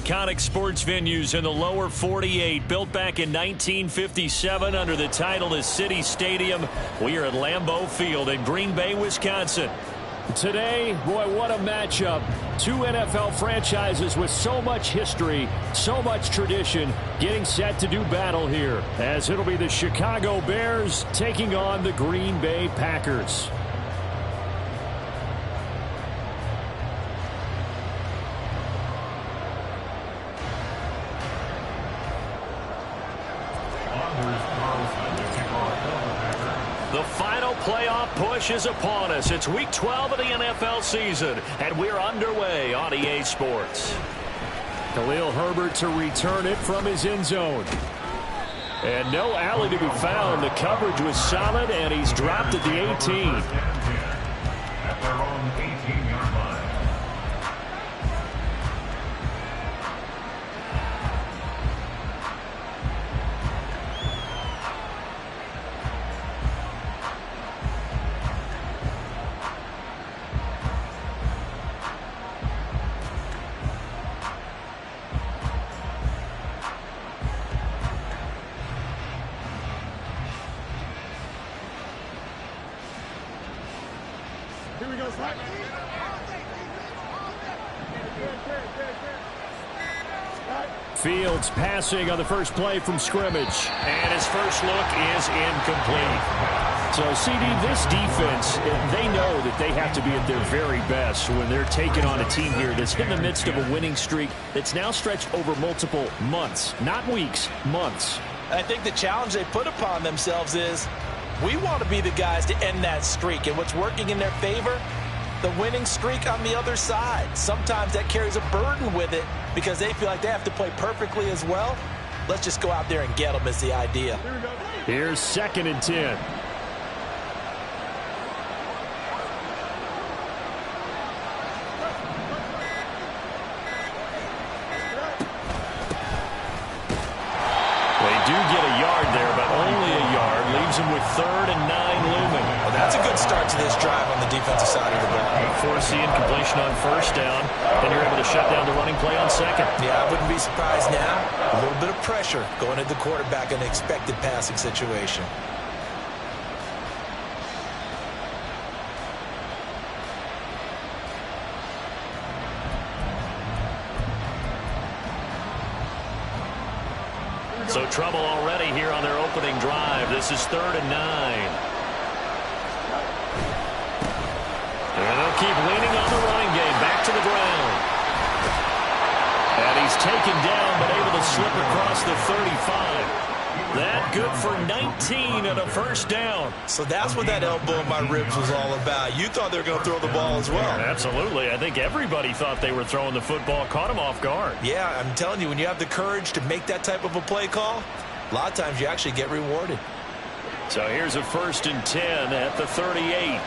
iconic sports venues in the lower 48, built back in 1957 under the title of City Stadium. We are at Lambeau Field in Green Bay, Wisconsin. Today, boy, what a matchup. Two NFL franchises with so much history, so much tradition, getting set to do battle here, as it'll be the Chicago Bears taking on the Green Bay Packers. The final playoff push is upon us. It's week 12 of the NFL season, and we're underway on EA Sports. Khalil Herbert to return it from his end zone. And no alley to be found. The coverage was solid, and he's dropped at the 18. At their own 18-yard line. Fields passing on the first play from scrimmage. And his first look is incomplete. So, CD, this defense, they know that they have to be at their very best when they're taking on a team here that's in the midst of a winning streak that's now stretched over multiple months, not weeks, months. I think the challenge they put upon themselves is we want to be the guys to end that streak. And what's working in their favor? The winning streak on the other side. Sometimes that carries a burden with it because they feel like they have to play perfectly as well. Let's just go out there and get them is the idea. Here's 2nd and 10. They do get a yard there, but only a yard. Leaves them with 3rd and 9 looming. Well, that's a good start to this drive on the defensive side of the ball. Force the incompletion on 1st down, then you're able to shut down the running play on 2nd. Yeah, I wouldn't be surprised now. A little bit of pressure going at the quarterback in an expected passing situation. So trouble already here on their opening drive. This is 3rd and 9. And they'll keep leaning on the running game. Back to the ground. And he's taken down, but able to slip across the 35. That good for 19 and a 1st down. So that's what that elbow in my ribs was all about. You thought they were going to throw the ball as well. Absolutely. I think everybody thought they were throwing the football. Caught him off guard. Yeah, I'm telling you, when you have the courage to make that type of a play call, a lot of times you actually get rewarded. So here's a 1st and 10 at the 38.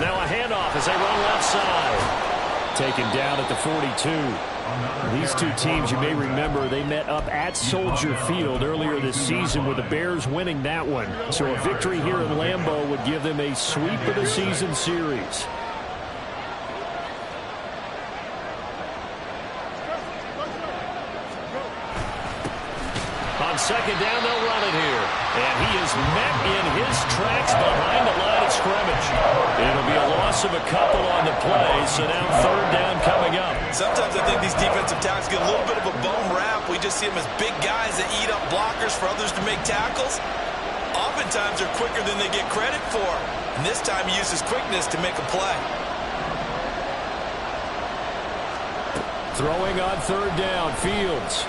Now a handoff as they run left side. Taken down at the 42. These two teams, you may remember, they met up at Soldier Field earlier this season with the Bears winning that one. So a victory here in Lambeau would give them a sweep of the season series. On 2nd down, they'll run it here. And he is met in his tracks behind the line of scrimmage. It'll be a loss of a couple on the play, so now 3rd down coming up. Sometimes I think these defensive tackles get a little bit of a bum rap. We just see them as big guys that eat up blockers for others to make tackles. Oftentimes they're quicker than they get credit for. And this time he uses quickness to make a play. Throwing on 3rd down, Fields.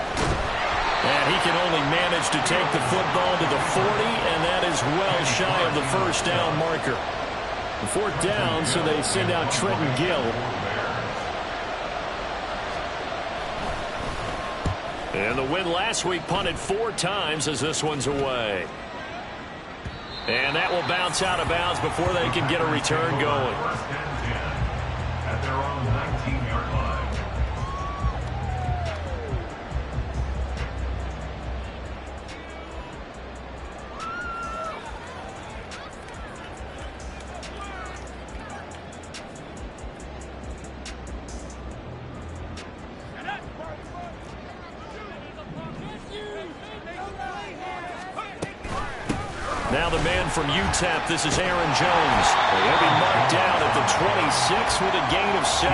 And he can only manage to take the football to the 40, and that is well shy of the 1st down marker. 4th down, so they send out Trenton Gill. And the win last week punted 4 times as this one's away. And that will bounce out of bounds before they can get a return going. 1st and 10 at their own 19-yard line. Now the man from UTEP, this is Aaron Jones. He'll be marked down at the 26 with a gain of 7.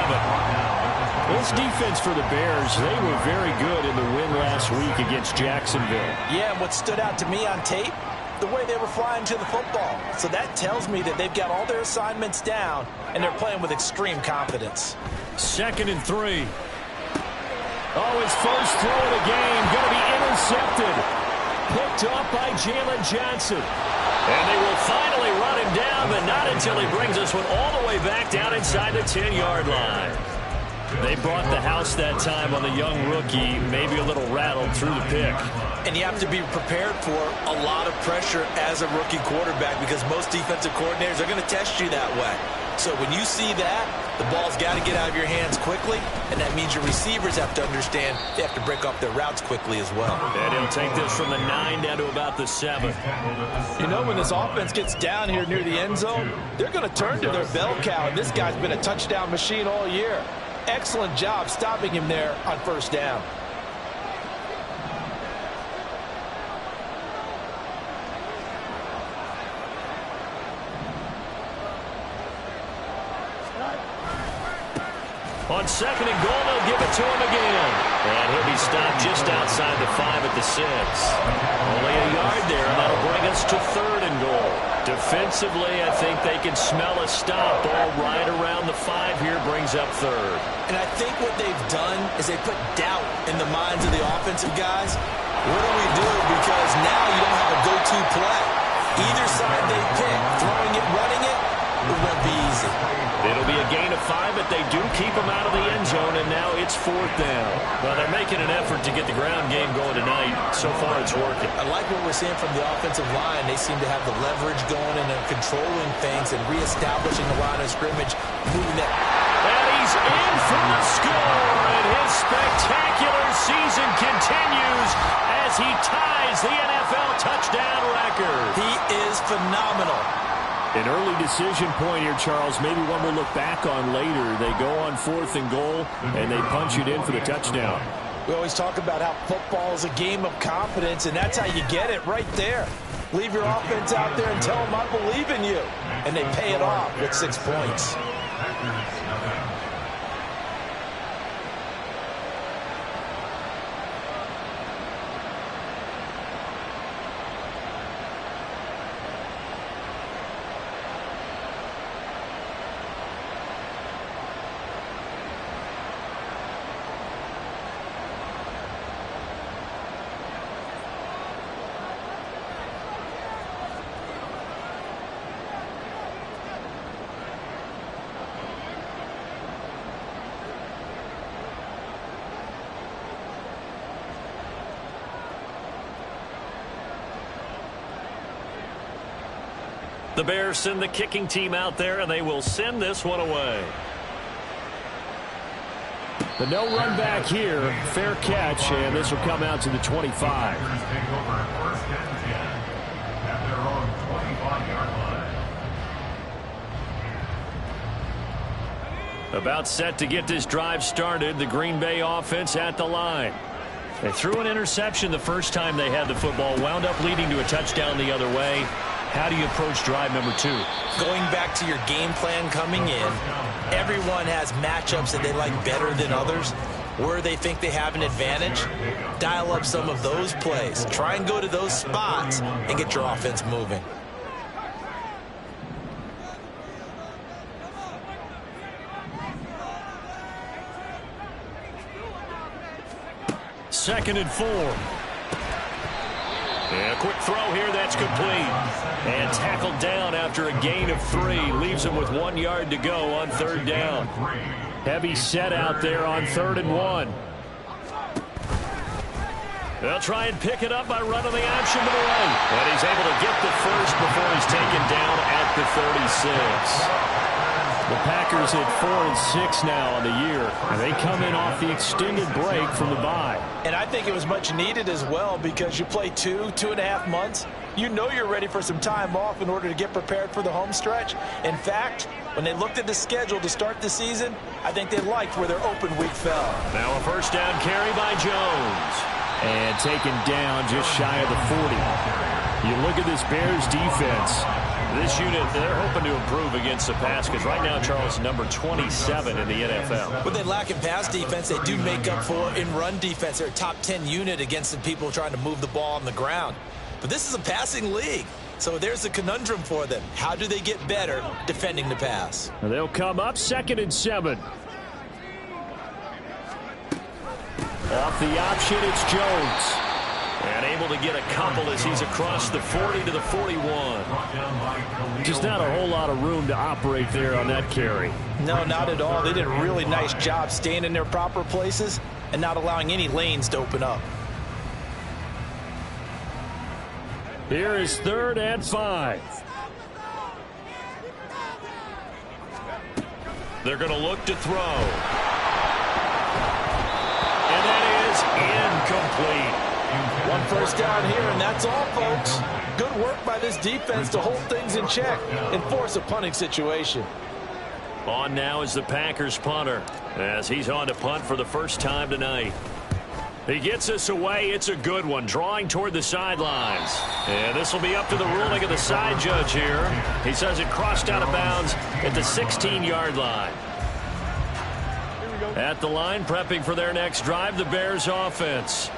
This defense for the Bears, they were very good in the win last week against Jacksonville. Yeah, and what stood out to me on tape, the way they were flying to the football. So that tells me that they've got all their assignments down, and they're playing with extreme confidence. 2nd and 3. Oh, his first throw of the game, going to be intercepted. Picked up by Jalen Johnson. And they will finally run him down, but not until he brings this one all the way back down inside the 10-yard line. They brought the house that time on the young rookie, maybe a little rattled through the pick. And you have to be prepared for a lot of pressure as a rookie quarterback because most defensive coordinators are going to test you that way. So when you see that, the ball's got to get out of your hands quickly, and that means your receivers have to understand they have to break off their routes quickly as well. And he'll take this from the 9 down to about the 7. You know, when this offense gets down here near the end zone, they're going to turn to their bell cow, and this guy's been a touchdown machine all year. Excellent job stopping him there on 1st down. On 2nd and goal, they'll give it to him again. And he'll be stopped just outside the 5 at the 6. Only a yard there, and that'll bring us to 3rd and goal. Defensively, I think they can smell a stop. Ball right around the 5 here brings up 3rd. And I think what they've done is they put doubt in the minds of the offensive guys. What do we do? Because now you don't have a go-to play. Either side they pick, throwing it, running it, it won't be easy. It'll be a gain of 5, but they do keep him out of the end zone, and now it's 4th down. Well, they're making an effort to get the ground game going tonight. So far, it's working. I like what we're seeing from the offensive line. They seem to have the leverage going and they're controlling things and reestablishing the line of scrimmage, moving that. And he's in for the score, and his spectacular season continues as he ties the NFL touchdown record. He is phenomenal. An early decision point here, Charles. Maybe one we'll look back on later. They go on 4th and goal, and they punch it in for the touchdown. We always talk about how football is a game of confidence, and that's how you get it right there. Leave your offense out there and tell them, I believe in you. And they pay it off with 6 points. The Bears send the kicking team out there, and they will send this one away. The no run back here, fair catch, and this will come out to the 25. About set to get this drive started, the Green Bay offense at the line. They threw an interception the first time they had the football, wound up leading to a touchdown the other way. How do you approach drive number 2? Going back to your game plan coming in, everyone has matchups that they like better than others. Where they think they have an advantage, dial up some of those plays. Try and go to those spots and get your offense moving. Second and 4. And a quick throw here, that's complete. And tackled down after a gain of 3. Leaves him with 1 yard to go on 3rd down. Heavy set out there on 3rd and 1. They'll try and pick it up by running the option to the right. And he's able to get the first before he's taken down at the 36. The Packers at 4-6 now on the year. And they come in off the extended break from the bye. And I think it was much needed as well because you play 2.5 months. You know you're ready for some time off in order to get prepared for the home stretch. In fact, when they looked at the schedule to start the season, I think they liked where their open week fell. Now a first down carry by Jones. And taken down just shy of the 40. You look at this Bears defense. This unit, they're hoping to improve against the pass because right now, Charles, number 27 in the NFL. When they lack in pass defense, they do make up for in run defense. They're a top 10 unit against the people trying to move the ball on the ground. But this is a passing league. So there's a conundrum for them. How do they get better defending the pass? They'll come up 2nd and 7. Off the option, it's Jones. And able to get a couple as he's across the 40 to the 41. Just not a whole lot of room to operate there on that carry. No, not at all. They did a really nice job staying in their proper places and not allowing any lanes to open up. Here is 3rd and 5. They're going to look to throw. And that is incomplete. 1 first down here, and that's all, folks. Good work by this defense to hold things in check and force a punting situation. On now is the Packers punter as he's on to punt for the first time tonight. He gets this away. It's a good one, drawing toward the sidelines. And this will be up to the ruling of the side judge here. He says it crossed out of bounds at the 16-yard line. At the line, prepping for their next drive, the Bears offense.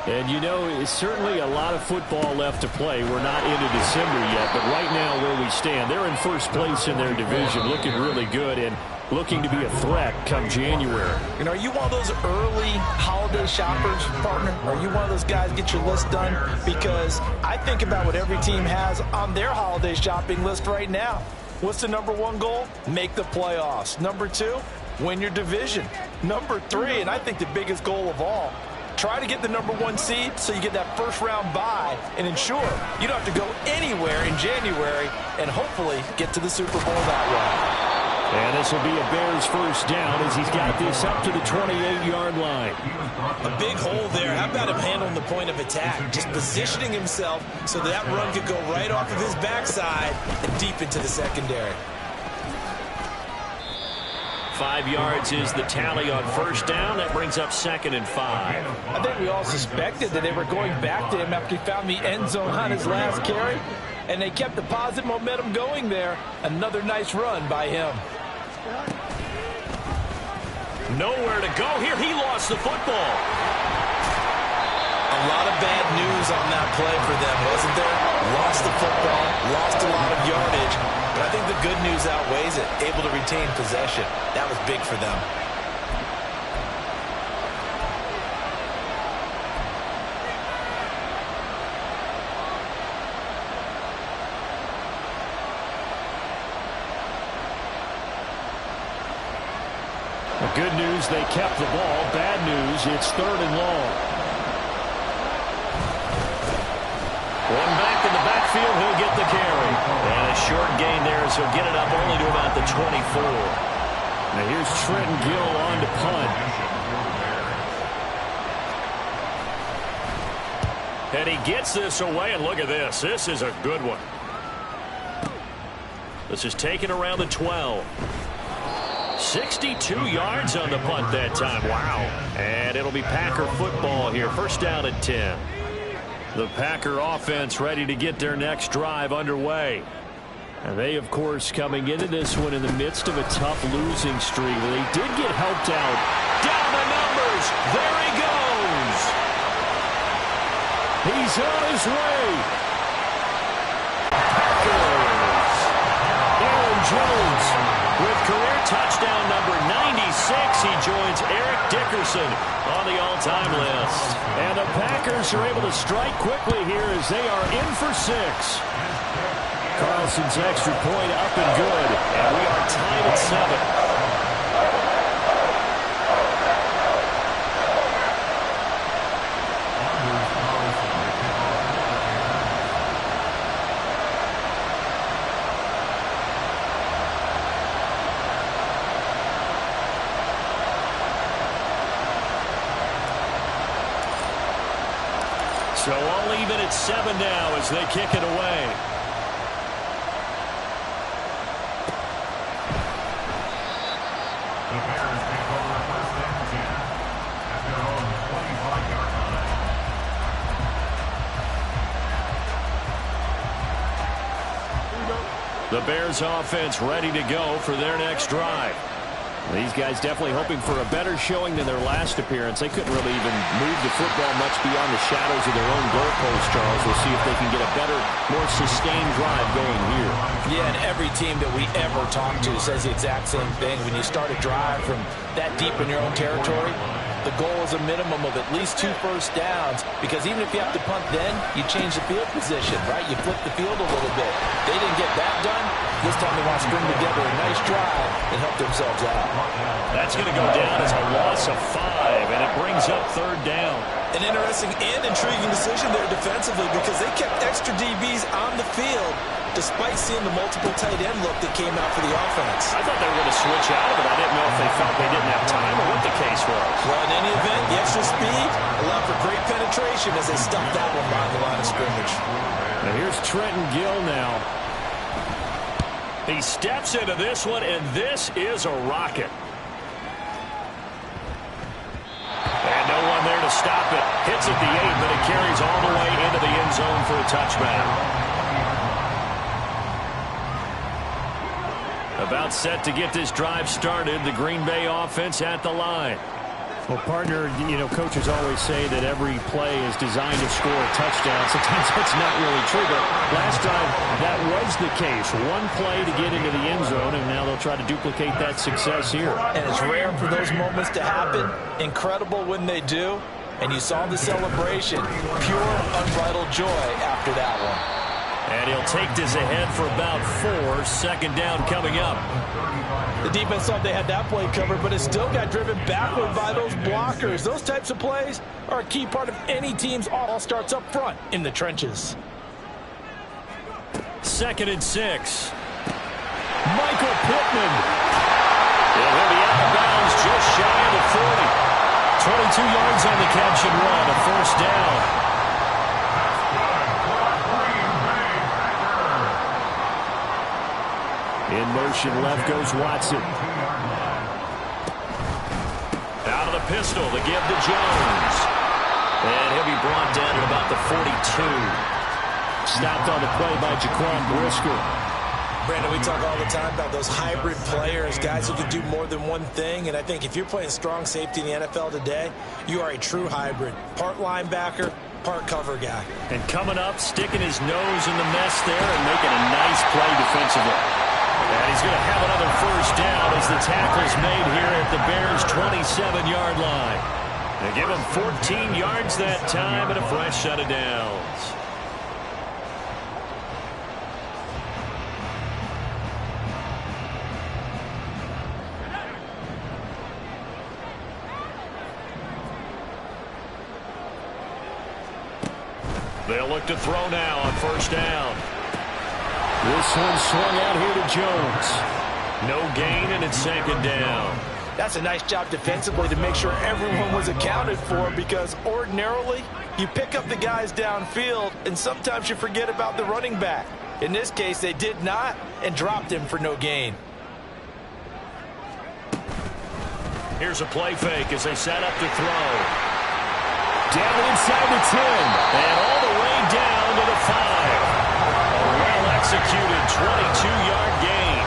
And, you know, it's certainly a lot of football left to play. We're not into December yet, but right now where we stand, they're in first place in their division, looking really good and looking to be a threat come January. And are you one of those early holiday shoppers, partner? Are you one of those guys get your list done? Because I think about what every team has on their holiday shopping list right now. What's the number 1 goal? Make the playoffs. Number 2, win your division. Number 3, and I think the biggest goal of all, try to get the number 1 seed so you get that first-round bye and ensure you don't have to go anywhere in January and hopefully get to the Super Bowl that way. And this will be a Bears first down as he's got this up to the 28-yard line. A big hole there. How about him handling the point of attack? Just positioning himself so that run could go right off of his backside and deep into the secondary. 5 yards is the tally on first down. That brings up 2nd and 5. I think we all suspected that they were going back to him after he found the end zone on his last carry, and they kept the positive momentum going there. Another nice run by him. Nowhere to go here. He lost the football. A lot of bad news on that play for them, wasn't there? Lost the football, lost a lot of yardage, but I think the good news outweighs it. Able to retain possession. That was big for them. The good news, they kept the ball. Bad news, it's 3rd and long. One back in the backfield, he'll get the carry. And a short gain there as he'll get it up only to about the 24. Now here's Trenton Gill on to punt. And he gets this away, and look at this. This is a good one. This is taken around the 12. 62 yards on the punt that time. Wow. And it'll be Packer football here. First down at 10. The Packer offense ready to get their next drive underway. And they, of course, coming into this one in the midst of a tough losing streak. They did get helped out. Down the numbers. There he goes. He's on his way. Packers. Aaron Jones with career touchdown number 96. He joins Eric Dickerson on the all-time list. And the Packers are able to strike quickly here as they are in for 6. Carlson's extra point up and good. And we are tied at 7. So all even at 7 now as they kick it away. The Bears take over first and 10 at their own 25-yard line. The Bears offense ready to go for their next drive. These guys definitely hoping for a better showing than their last appearance. They couldn't really even move the football much beyond the shadows of their own goalpost, Charles. We'll see if they can get a better, more sustained drive going here. Yeah, and every team that we ever talk to says the exact same thing. When you start a drive from that deep in your own territory, the goal is a minimum of at least 2 first downs, because even if you have to punt then, you change the field position, right? You flip the field a little bit. They didn't get that done. This time they want to string together a nice drive and help themselves out. That's going to go down as a loss of 5, and it brings up 3rd down. An interesting and intriguing decision there defensively, because they kept extra DBs on the field despite seeing the multiple tight end look that came out for the offense. I thought they were going to switch out of it. I didn't know if they felt they didn't have time or what the case was. Well, in any event, the extra speed allowed for great penetration as they stuffed that one behind the line of scrimmage. Now here's Trenton Gill now. He steps into this one, and this is a rocket. And no one there to stop it. Hits at the 8, but it carries all the way into the end zone for a touchback. About set to get this drive started. The Green Bay offense at the line. Well, partner, coaches always say that every play is designed to score a touchdown. Sometimes that's not really true, but last time that was the case. One play to get into the end zone, and now they'll try to duplicate that success here. And it's rare for those moments to happen. Incredible when they do. And you saw the celebration. Pure, unbridled joy after that one. And he'll take this ahead for about 4. 2nd down coming up. The defense thought they had that play covered, but it still got driven backward by those blockers. Those types of plays are a key part of any team's all starts up front in the trenches. 2nd and 6. Michael Pittman. And he'll be out of bounds just shy of the 40. 22 yards on the catch and run. A 1st down. In motion, left goes Watson. Out of the pistol, the give to Jones. And he'll be brought down at about the 42. Stopped on the play by Jaquan Brisker. Brandon, we talk all the time about those hybrid players, guys who can do more than one thing. And I think if you're playing strong safety in the NFL today, you are a true hybrid. Part linebacker, part cover guy. And coming up, sticking his nose in the mess there and making a nice play defensively. And he's going to have another 1st down as the tackle's made here at the Bears' 27-yard line. They give him 14 yards that time and a fresh set of downs. They'll look to throw now on 1st down. This one swung out here to Jones. No gain, and it's 2nd down. That's a nice job defensively to make sure everyone was accounted for, because ordinarily you pick up the guys downfield and sometimes you forget about the running back. In this case, they did not and dropped him for no gain. Here's a play fake as they set up to throw. Down inside the 10 and all the way down to the 5. A well-executed 22-yard gain.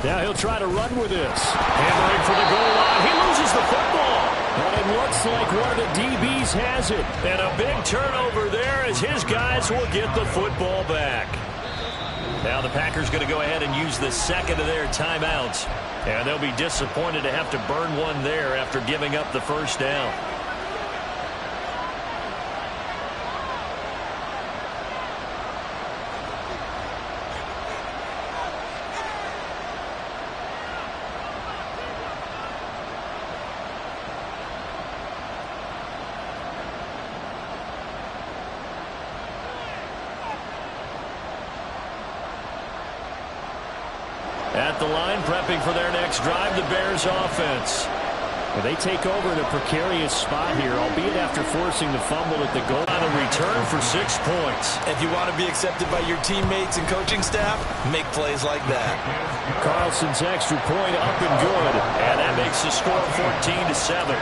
Now he'll try to run with this. Hammering for the goal line. He loses the football. But it looks like one of the DBs has it. And a big turnover there as his guys will get the football back. Now the Packers going to go ahead and use the 2nd of their timeouts. And they'll be disappointed to have to burn one there after giving up the 1st down. At the line, prepping for their next drive, the Bears offense. Well, they take over in a precarious spot here, albeit after forcing the fumble at the goal. On a return for 6 points. If you want to be accepted by your teammates and coaching staff, make plays like that. Carlson's extra point up and good. And that makes the score 14-7.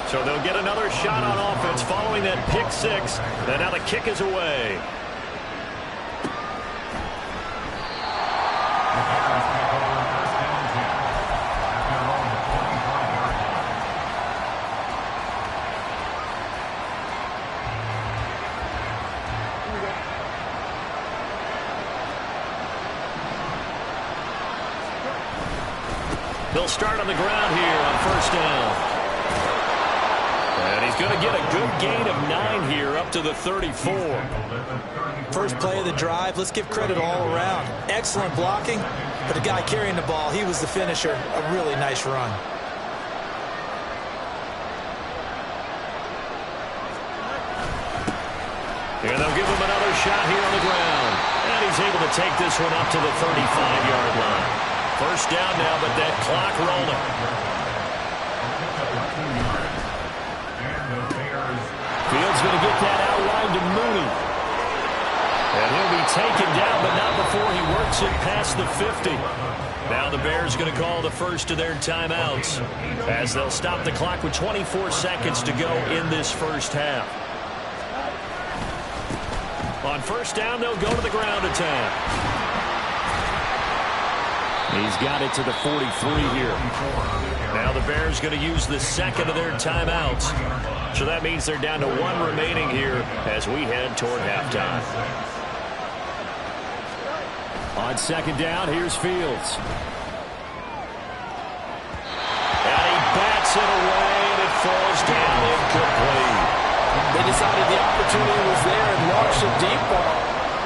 So they'll get another shot on offense following that pick six. And now the kick is away. They'll start on the ground here on first down. And he's going to get a good gain of 9 here up to the 34. First play of the drive, let's give credit all around. Excellent blocking, but the guy carrying the ball, he was the finisher. A really nice run. And they'll give him another shot here on the ground. And he's able to take this one up to the 35-yard line. First down now, but that clock rolling. Fields going to get that outline to Mooney. And he'll be taken down, but not before he works it past the 50. Now the Bears going to call the first of their timeouts as they'll stop the clock with 24 seconds to go in this first half. On first down, they'll go to the ground attack. He's got it to the 43 here. Now the Bears going to use the second of their timeouts. So that means they're down to 1 remaining here as we head toward halftime. On second down, here's Fields. And he bats it away, and it falls down incomplete. They decided the opportunity was there and launched a deep ball,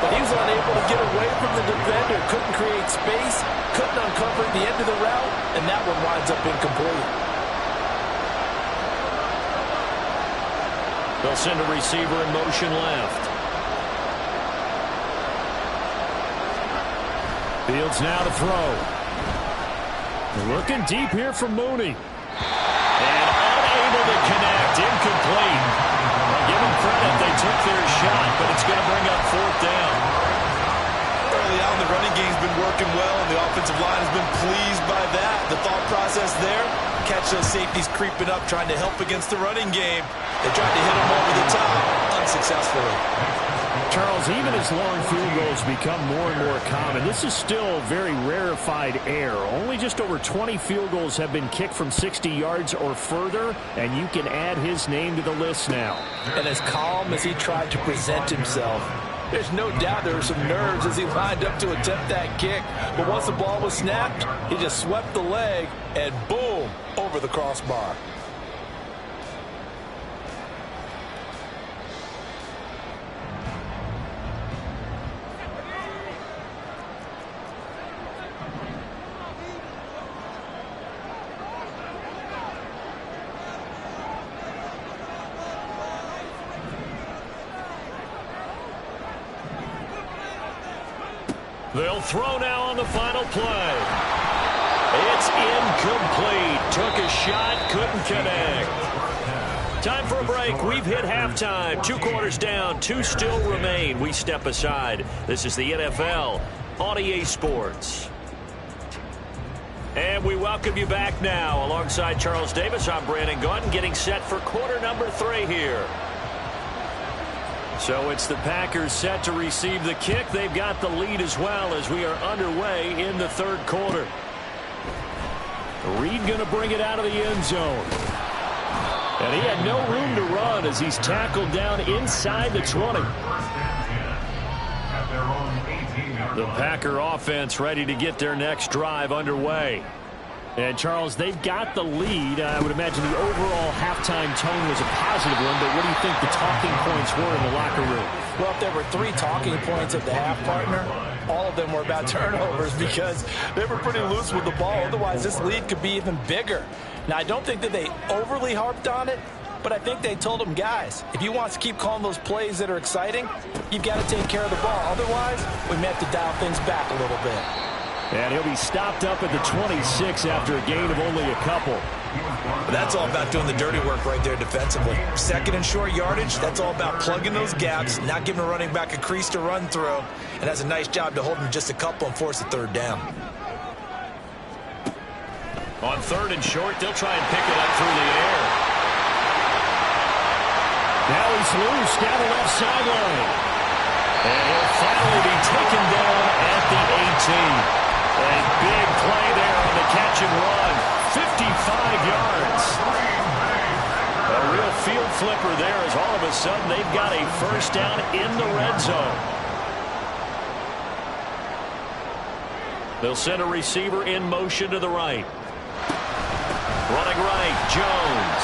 but he was unable to get away from the defender, couldn't create space, couldn't uncover the end of the route, and that one winds up incomplete. They'll send a receiver in motion left. Fields now to throw. Looking deep here from Mooney. And unable to connect, incomplete. Give them credit, they took their shot, but it's going to bring up fourth down. Early on, the running game's been working well, and the offensive line has been pleased by that. The thought process there, catch those safeties creeping up, trying to help against the running game. They tried to hit them over the top, unsuccessfully. Charles, even as long field goals become more and more common, this is still very rarefied air. Only just over 20 field goals have been kicked from 60 yards or further, and you can add his name to the list now. And as calm as he tried to present himself, there's no doubt there were some nerves as he lined up to attempt that kick. But once the ball was snapped, he just swept the leg, and boom, over the crossbar. They'll throw now on the final play. It's incomplete. Took a shot, couldn't connect. Time for a break. We've hit halftime. 2 quarters down, 2 still remain. We step aside. This is the NFL on EA Sports. And we welcome you back now. Alongside Charles Davis, I'm Brandon Gunn, getting set for quarter number 3 here. So it's the Packers set to receive the kick. They've got the lead as well as we are underway in the third quarter. Reed going to bring it out of the end zone. And he had no room to run as he's tackled down inside the 20. The Packer offense ready to get their next drive underway. And, Charles, they've got the lead. I would imagine the overall halftime tone was a positive one, but what do you think the talking points were in the locker room? Well, if there were 3 talking points at the half, partner, all of them were about turnovers because they were pretty loose with the ball. Otherwise, this lead could be even bigger. Now, I don't think that they overly harped on it, but I think they told them, guys, if you want to keep calling those plays that are exciting, you've got to take care of the ball. Otherwise, we may have to dial things back a little bit. And he'll be stopped up at the 26 after a gain of only a couple. That's all about doing the dirty work right there defensively. Second and short yardage, that's all about plugging those gaps, not giving a running back a crease to run through, and has a nice job to hold him just a couple and force a third down. On third and short, they'll try and pick it up through the air. Now he's loose down the left sideline. And he'll finally be taken down at the 18. A big play there on the catch and run. 55 yards. A real field flipper there as all of a sudden they've got a first down in the red zone. They'll send a receiver in motion to the right. Running right, Jones.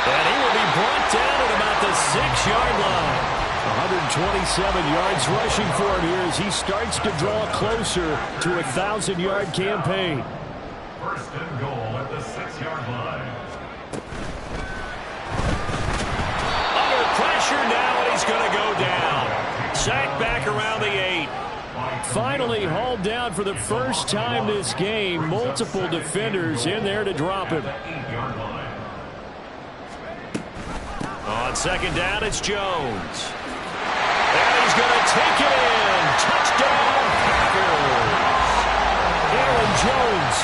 And he will be brought down at about the 6-yard line. 127 yards rushing for him here as he starts to draw closer to a 1,000-yard campaign. First and goal at the 6-yard line. Under pressure now, and he's going to go down. Sacked back around the 8. Finally hauled down for the first time this game. Multiple defenders in there to drop him. On second down, it's Jones. And he's going to take it in. Touchdown, Packers. Aaron Jones,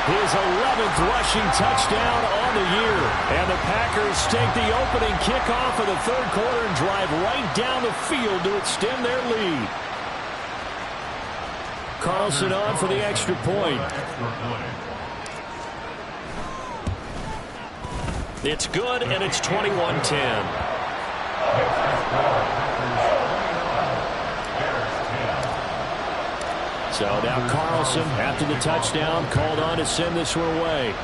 his 11th rushing touchdown on the year. And the Packers take the opening kickoff of the third quarter and drive right down the field to extend their lead. Carlson on for the extra point. It's good, and it's 21-10. So now Carlson, after the touchdown, called on to send this one away.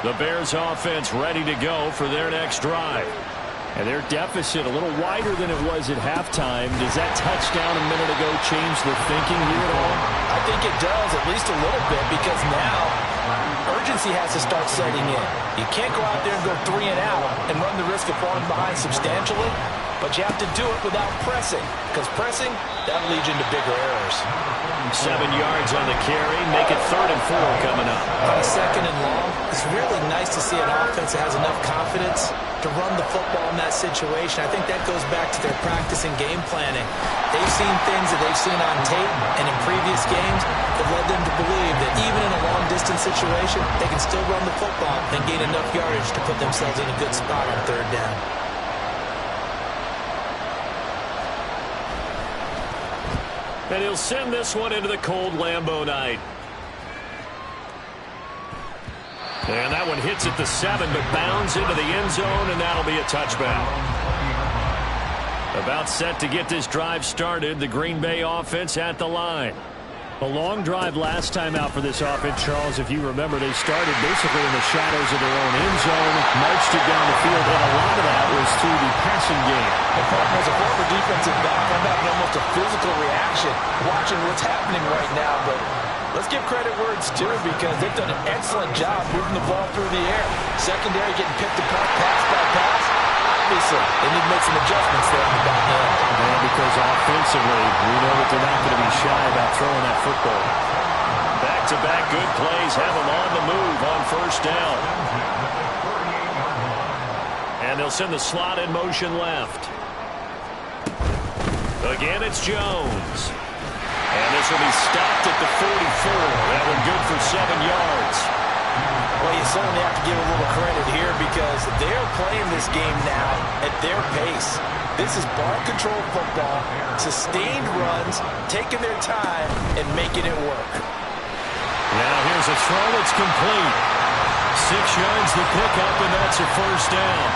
The Bears offense ready to go for their next drive. And their deficit a little wider than it was at halftime. Does that touchdown a minute ago change the thinking here at all? I think it does, at least a little bit, because now urgency has to start setting in. You can't go out there and go 3 and out and run the risk of falling behind substantially, but you have to do it without pressing, because pressing, that'll lead you into bigger errors. 7 yards on the carry, make it 3rd and 4 coming up. On a second and long, it's really nice to see an offense that has enough confidence to run the football in that situation. I think that goes back to their practice and game planning. They've seen things that they've seen on tape and in previous games that led them to believe that even in a long-distance situation, they can still run the football and gain enough yardage to put themselves in a good spot on 3rd down. And he'll send this one into the cold Lambeau night. And that one hits at the 7, but bounds into the end zone, and that'll be a touchback. About set to get this drive started, the Green Bay offense at the line. A long drive last time out for this offense, Charles. If you remember, they started basically in the shadows of their own end zone, marched it down the field, and a lot of that was through the passing game. As a former defensive back, I'm having almost a physical reaction watching what's happening right now, but let's give credit where it's due, because they've done an excellent job moving the ball through the air. Secondary getting picked apart pass by pass. Obviously, they need to make some adjustments there in the back end. And because offensively, we know that they're not going to be shy about throwing that football. Back-to-back good plays have them on the move on 1st down. And they'll send the slot in motion left. Again, it's Jones. And this will be stopped at the 44. That one good for 7 yards. Well, you certainly have to give a little credit here, because they're playing this game now at their pace. This is ball control football, sustained runs, taking their time, and making it work. Now here's a throw that's complete. 6 yards to pick up, and that's a 1st down.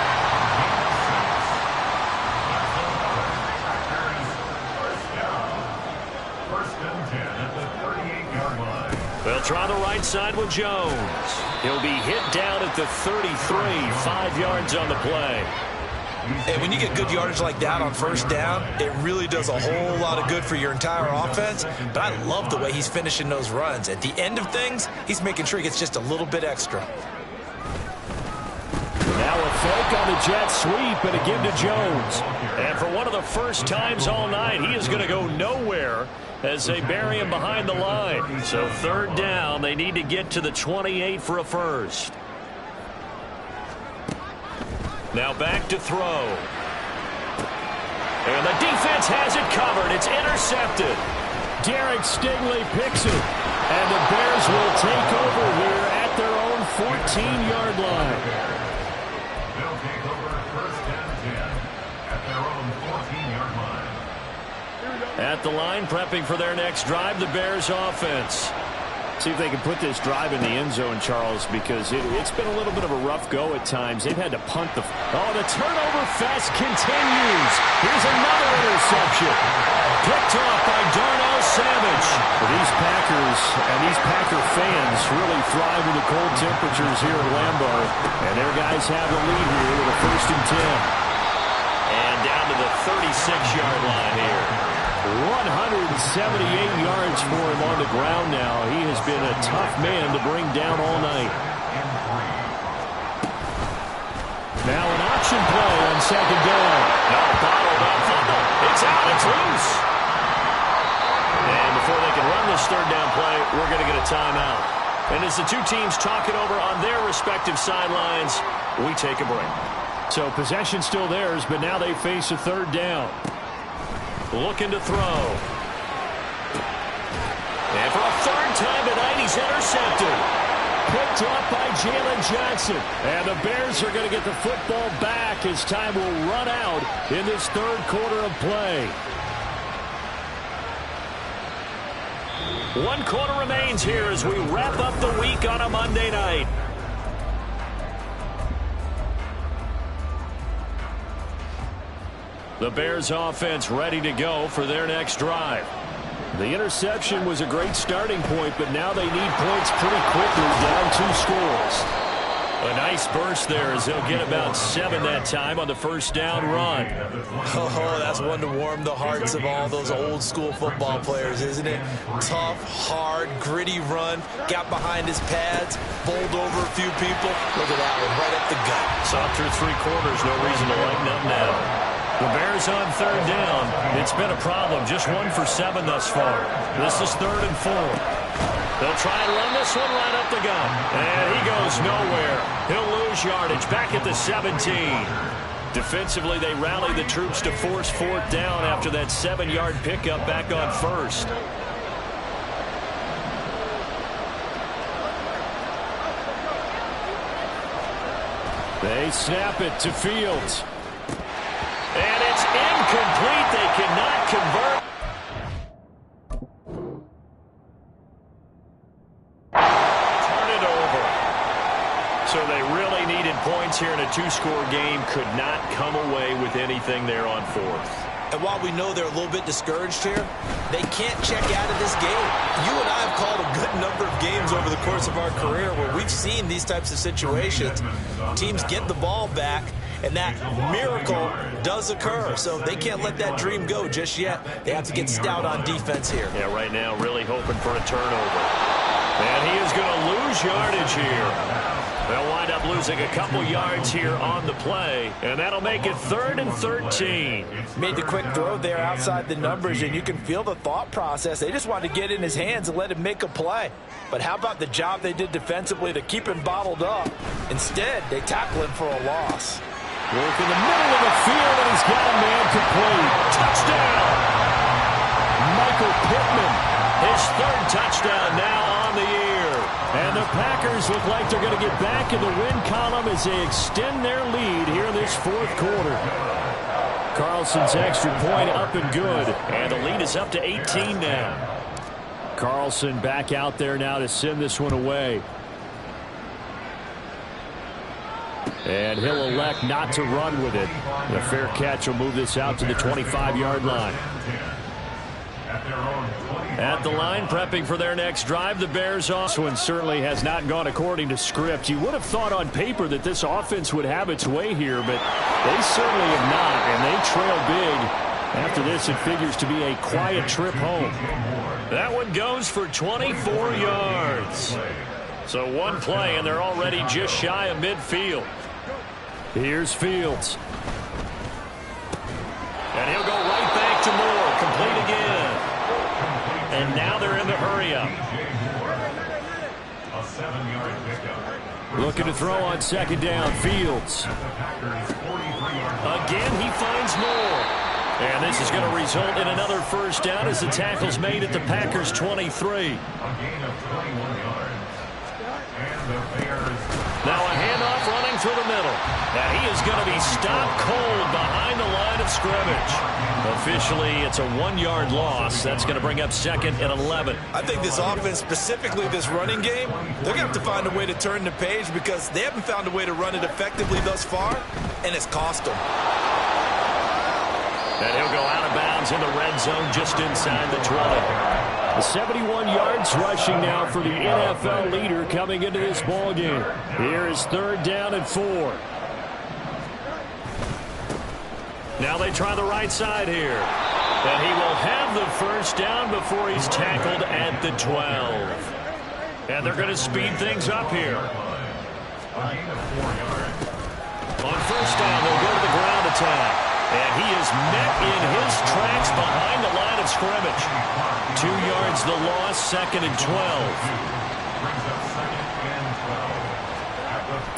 They'll try the right side with Jones. He'll be hit down at the 33, 5 yards on the play. And when you get good yardage like that on first down, it really does a whole lot of good for your entire offense. But I love the way he's finishing those runs. At the end of things, he's making sure he gets just a little bit extra. Now a fake on the jet sweep and a give to Jones. And for one of the first times all night, he is going to go nowhere as they bury him behind the line. So third down, they need to get to the 28 for a first. Now back to throw. And the defense has it covered. It's intercepted. Derek Stingley picks it. And the Bears will take over here at their own 14-yard line. They'll take over first and 10 at their own 14-yard line. At the line, prepping for their next drive, the Bears offense. See if they can put this drive in the end zone, Charles, because it's been a little bit of a rough go at times. They've had to punt the... Oh, the turnover fest continues. Here's another interception. Picked off by Darnell Savage. These Packers and these Packer fans really thrive in the cold temperatures here at Lambeau. And their guys have the lead here with a first and 10. And down to the 36-yard line here. 178 yards for him on the ground now. He has been a tough man to bring down all night. Now an option play on second down. Bottled up fumble. It's out. It's loose. And before they can run this third down play, we're going to get a timeout. And as the two teams talk it over on their respective sidelines, we take a break. So possession still theirs, but now they face a third down. Looking to throw. And for a third time tonight, he's intercepted. Picked up by Jalen Johnson. And the Bears are going to get the football back as time will run out in this third quarter of play. 1 quarter remains here as we wrap up the week on a Monday night. The Bears offense ready to go for their next drive. The interception was a great starting point, but now they need points pretty quickly, down 2 scores. A nice burst there as they'll get about 7 that time on the first down run. Oh, that's one to warm the hearts of all those old school football players, isn't it? Tough, hard, gritty run. Got behind his pads, bowled over a few people. Look at that one, right up the gut. Saw through 3 quarters, no reason to lighten up now. The Bears on third down. It's been a problem. Just 1 for 7 thus far. This is 3rd and 4. They'll try and run this one right up the gut. And he goes nowhere. He'll lose yardage back at the 17. Defensively, they rally the troops to force 4th down after that 7-yard pickup back on first. They snap it to Fields. And it's incomplete. They cannot convert. Turn it over. So they really needed points here in a 2-score game. Could not come away with anything there on 4th. And while we know they're a little bit discouraged here, they can't check out of this game. You and I have called a good number of games over the course of our career where we've seen these types of situations. Teams get the ball back, and that miracle does occur. So they can't let that dream go just yet. They have to get stout on defense here. Yeah, right now really hoping for a turnover. And he is going to lose yardage here. They'll wind up losing a couple yards here on the play, and that'll make it 3rd and 13. Made the quick throw there outside the numbers, and you can feel the thought process. They just wanted to get in his hands and let him make a play. But how about the job they did defensively to keep him bottled up? Instead, they tackle him for a loss. Work in the middle of the field, and he's got a man complete. Touchdown! Michael Pittman. His 3rd touchdown now on the year. And the Packers look like they're going to get back in the win column as they extend their lead here in this 4th quarter. Carlson's extra point up and good. And the lead is up to 18 now. Carlson back out there now to send this one away. And he'll elect not to run with it. The fair catch will move this out to the 25-yard line. At their own 20 At the line, prepping for their next drive, the Bears off. This one certainly has not gone according to script. You would have thought on paper that this offense would have its way here, but they certainly have not, and they trail big. After this, it figures to be a quiet trip home. That one goes for 24 yards. So one play, and they're already just shy of midfield. Here's Fields. And he'll go right back to Moore. Complete again. And now they're in the hurry-up. A 7-yard pickup. Looking to throw on second down. Fields. Again, he finds Moore. And this is going to result in another first down as the tackle's made at the Packers' 23. A gain of 21 yards. And the Bears. Now a handoff running through the middle. And he is going to be stopped cold behind the line of scrimmage. Officially, it's a 1-yard loss. That's going to bring up second and 11. I think this offense, specifically this running game, they're going to have to find a way to turn the page because they haven't found a way to run it effectively thus far, and it's cost them. And he'll go out of bounds in the red zone just inside the 20. 71 yards rushing now for the NFL leader coming into this ball game. Here is third down and 4. Now they try the right side here. And he will have the first down before he's tackled at the 12. And they're going to speed things up here. On first down, they'll go to the ground attack. And he is met in his tracks behind the line of scrimmage. 2 yards the loss, second and 12.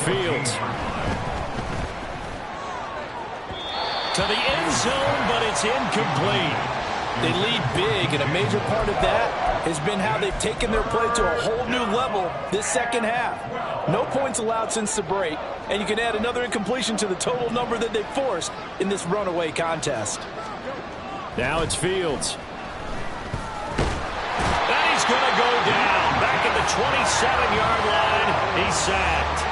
Fields. To the end zone, but it's incomplete. They lead big, and a major part of that has been how they've taken their play to a whole new level this second half. No points allowed since the break, and you can add another incompletion to the total number that they've forced in this runaway contest. Now it's Fields. And he's going to go down. Back at the 27-yard line, he's sacked.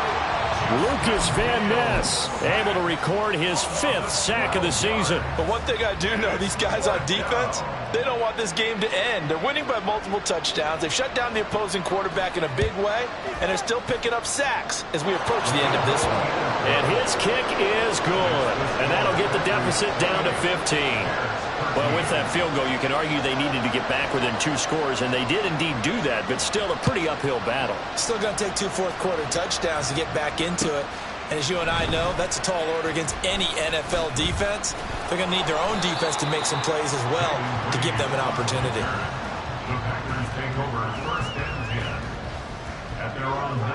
Lucas Van Ness able to record his 5th sack of the season. But one thing I do know, these guys on defense, they don't want this game to end. They're winning by multiple touchdowns. They've shut down the opposing quarterback in a big way, and they're still picking up sacks as we approach the end of this one. And his kick is good. And that'll get the deficit down to 15. Well, with that field goal, you can argue they needed to get back within 2 scores, and they did indeed do that, but still a pretty uphill battle. Still going to take 2 fourth-quarter touchdowns to get back into it. And as you and I know, that's a tall order against any NFL defense. They're going to need their own defense to make some plays as well to give them an opportunity.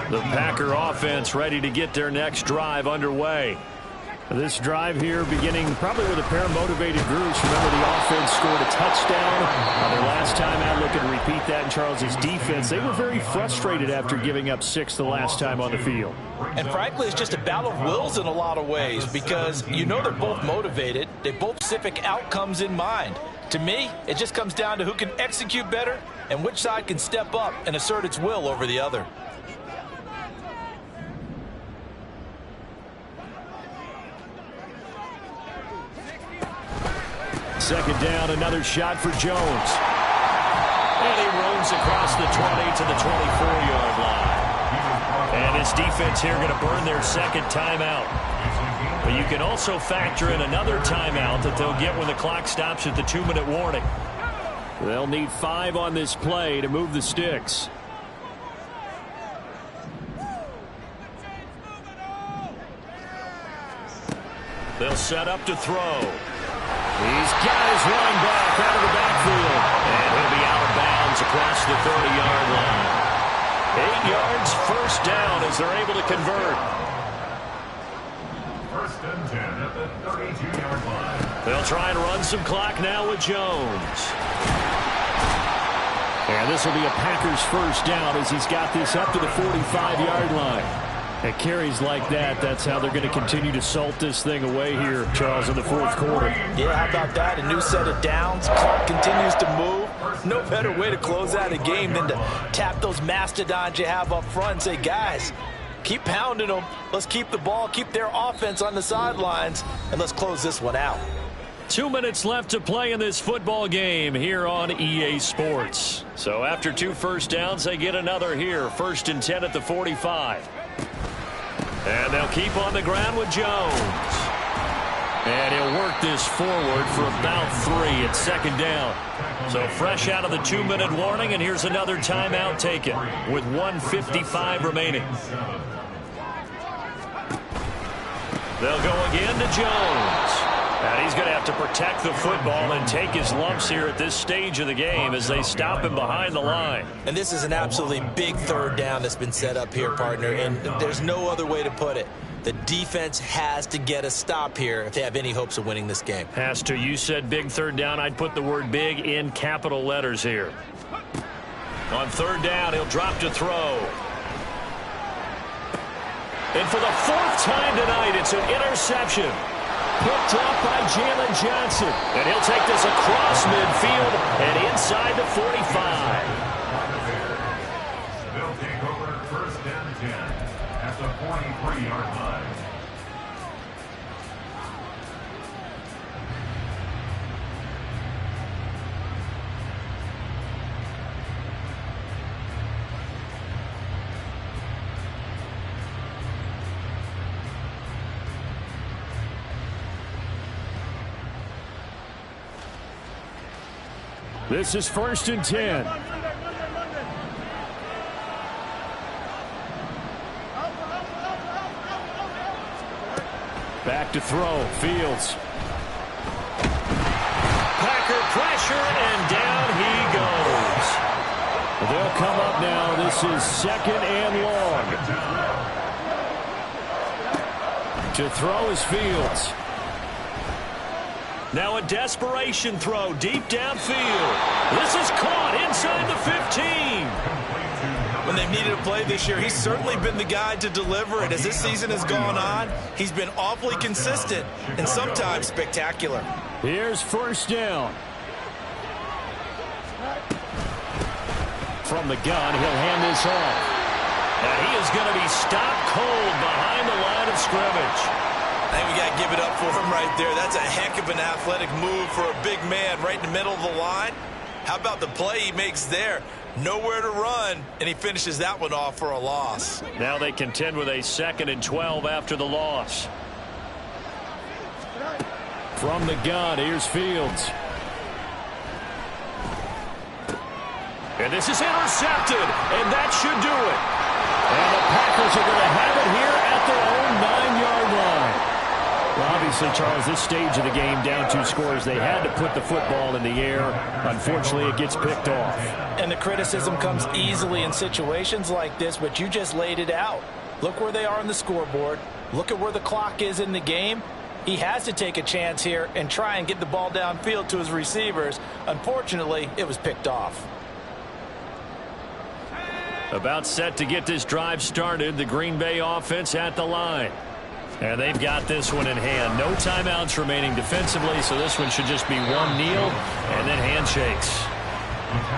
The Packer offense ready to get their next drive underway. This drive here beginning probably with a pair of motivated groups. Remember, the offense scored a touchdown. Their last time out, looking to repeat that in Charles's defense. They were very frustrated after giving up 6 the last time on the field. And frankly, it's just a battle of wills in a lot of ways because you know they're both motivated. They both have specific outcomes in mind. To me, it just comes down to who can execute better and which side can step up and assert its will over the other. Second down, another shot for Jones. And he roams across the 20 to the 24-yard line. And his defense here going to burn their second timeout. But you can also factor in another timeout that they'll get when the clock stops at the 2-minute warning. They'll need 5 on this play to move the sticks. They'll set up to throw. He's got his running back out of the backfield. And he'll be out of bounds across the 30-yard line. 8 yards, first down as they're able to convert. First and 10 at the 32-yard line. They'll try and run some clock now with Jones. And this will be a Packers first down as he's got this up to the 45-yard line. At carries like that, that's how they're going to continue to salt this thing away here, Charles, in the fourth quarter. Yeah, how about that? A new set of downs. Clock continues to move. No better way to close out a game than to tap those mastodons you have up front and say, guys, keep pounding them. Let's keep the ball, keep their offense on the sidelines, and let's close this one out. 2 minutes left to play in this football game here on EA Sports. So after 2 first downs, they get another here. 1st and 10 at the 45. And they'll keep on the ground with Jones. And he'll work this forward for about 3 at 2nd down. So fresh out of the 2-minute warning, and here's another timeout taken with 1:55 remaining. They'll go again to Jones. And he's going to have to protect the football and take his lumps here at this stage of the game as they stop him behind the line. And this is an absolutely big 3rd down that's been set up here, partner, and there's no other way to put it. The defense has to get a stop here if they have any hopes of winning this game. Has to. You said big 3rd down. I'd put the word big in capital letters here. On 3rd down, he'll drop to throw. And for the 4th time tonight, it's an interception. Picked up by Jalen Johnson. And he'll take this across midfield and inside the 45. They'll take over 1st and 10 at the 43-yard line. This is 1st and 10. Back to throw. Fields. Packer pressure, and down he goes. They'll come up now. This is 2nd and long. To throw is Fields. Now a desperation throw deep downfield. This is caught inside the 15. When they've needed a play this year, he's certainly been the guy to deliver it. As this season has gone on, he's been awfully consistent and sometimes spectacular. Here's 1st down. From the gun, he'll hand this off. And he is going to be stopped cold behind the line of scrimmage. I think we got to give it up for him right there. That's a heck of an athletic move for a big man right in the middle of the line. How about the play he makes there? Nowhere to run, and he finishes that one off for a loss. Now they contend with a 2nd and 12 after the loss. From the gun, here's Fields. And this is intercepted, and that should do it. And the Packers are going to have it here at their own 9-yard line. Well, obviously, Charles, this stage of the game, down 2 scores, they had to put the football in the air. Unfortunately, it gets picked off. And the criticism comes easily in situations like this, but you just laid it out. Look where they are on the scoreboard. Look at where the clock is in the game. He has to take a chance here and try and get the ball downfield to his receivers. Unfortunately, it was picked off. About set to get this drive started, the Green Bay offense at the line. And they've got this one in hand. No timeouts remaining defensively, so this one should just be one kneel and then handshakes.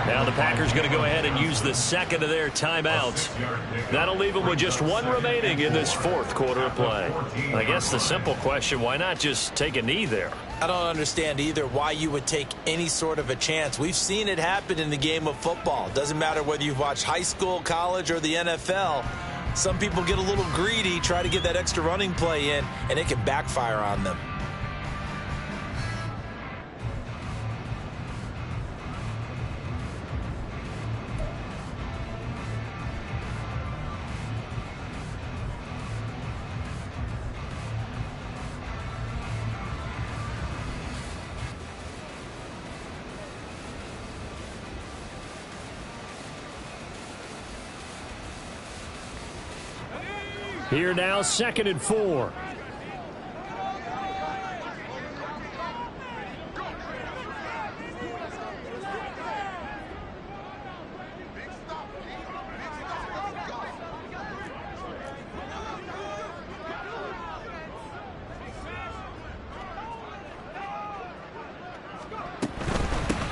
Now the Packers going to go ahead and use the 2nd of their timeouts. That'll leave them with just 1 remaining in this 4th quarter of play. I guess the simple question, why not just take a knee there? I don't understand either why you would take any sort of a chance. We've seen it happen in the game of football. Doesn't matter whether you've watched high school, college, or the NFL. Some people get a little greedy, try to get that extra running play in, and it can backfire on them. Here now, 2nd and 4.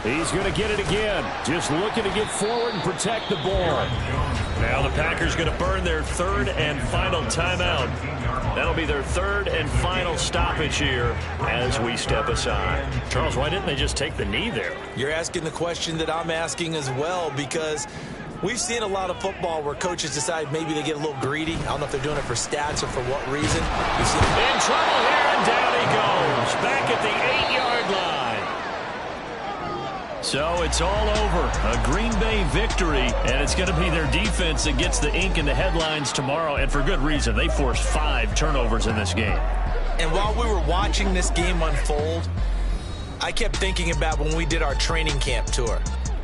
He's going to get it again. Just looking to get forward and protect the ball. Now the Packers going to burn their 3rd and final timeout. That'll be their third and final stoppage here as we step aside. Charles, why didn't they just take the knee there? You're asking the question that I'm asking as well, because we've seen a lot of football where coaches decide maybe they get a little greedy. I don't know if they're doing it for stats or for what reason. We've seen in trouble here, and down he goes. Back at the 8-yard line. So it's all over. A Green Bay victory, and it's going to be their defense that gets the ink in the headlines tomorrow, and for good reason. They forced 5 turnovers in this game. And while we were watching this game unfold, I kept thinking about when we did our training camp tour.